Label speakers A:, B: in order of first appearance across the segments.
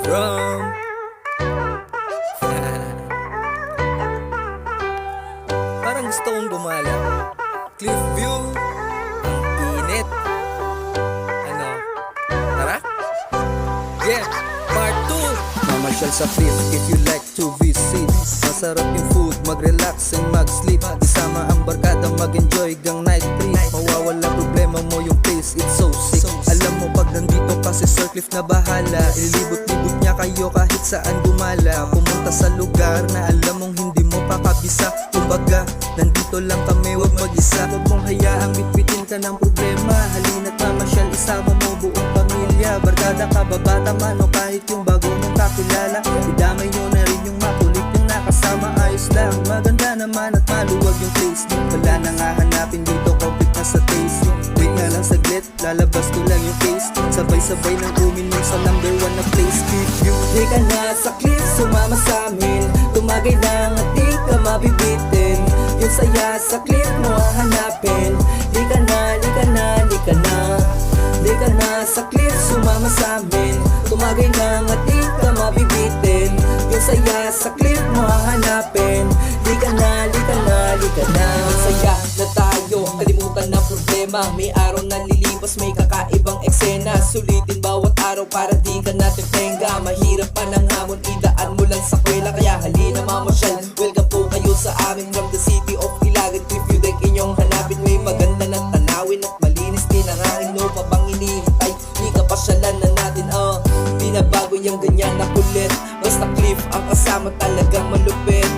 A: Brom. Parang gusto kong gumala. Cliff view. Ang init. Ano? Tara? Yeah, part 2. Mamasyal sa cliff if you like to visit. Masarap yung food, mag-relax and mag-sleep. Isama ang barkada, mag-enjoy gang night trip. Mawawala problema mo yung face, it's so sick. Alam mo pag nandito kasi Sir Cliff na bahala. Ilibot-libot niya kayo kahit saan gumala. Pumunta sa lugar na alam mong hindi mo pakabisa. Kumbaga, nandito lang kami, wag mag-isa. Huwag mong hayaang bitbitin ka ng problema. Halina't mamasyal, isama mo buong pamilya. Barkada ka, babata man o kahit yung bago mong kakilala. Idamay nyo na rin yung makulit yung nakasama. Ayos lang, maganda naman at maluwag yung place. Wala nang hahanapin dito, complete na sa taste. Wait nga lang saglit, lalabas ko lang yung face. Sabay-sabay nang uminom sa number 1 na place. Cliff view. Di ka na sa cliff, sumama sa amin. Tumagay lang at di ka mabibitin. Yung saya sa cliff mo hahanapin. Di ka na, di ka na, di ka na. Di ka na sa cliff, sumama sa amin. Tumagay lang at di ka mabibitin. Yung saya sa cliff mo hahanapin. Di ka na, di ka na, di ka na. Saya na tayo, kalimutan na problema. May araw na lilipas, may kakaibang eksena. Sulitin bawat araw para di ka natin tenga. Mahirap pa ng hamon, idaan mo lang sa kwela. Kaya halina mamasyal, welcome po kayo sa amin. From the city of Ilagan, Cliff View Deck inyong hanapin. May maganda ng tanawin at malinis din ang hangin. No pa bang inihintay, di ka pasyalan na natin. Binabago yung ganyan na kulit. Basta Cliff ang kasama talagang malupit.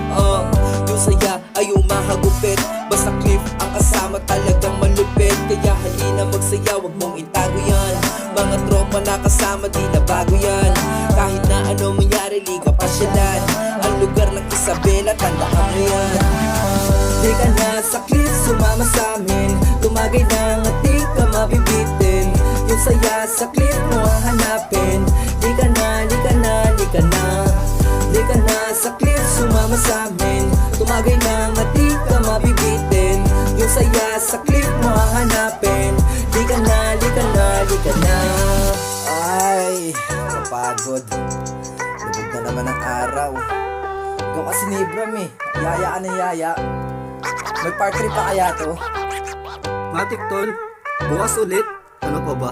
A: Yung saya ay umahagupit. Basta Cliff ang kasama talagang malupit. Kaya halina magsaya, wag mong itago yan. Mga tropa na kasama, di na bago yan. Kahit na ano mangyari, di ka pasyalan. Ang lugar ng Isabela, tandaan mo yan. Di ka na sa cliff, sumama sa amin. Tumagay lang at di ka mabibitin. Yung saya sa cliff mo hahanapin. Di ka na, di ka na, di ka na. Di ka na sa cliff, sumama sa amin. Tumagay lang at di ka mabibitin. Yung saya sa cliff mo hahanapin. Di ka na, di ka na, di ka na.
B: Ay, kapagod. Lubog na naman ang araw. Ikaw kasi ni Bram eh. Yaya ka ng yaya. May part 3 pa kaya to?
A: Matik tol, bukas ulit. Ano pa ba?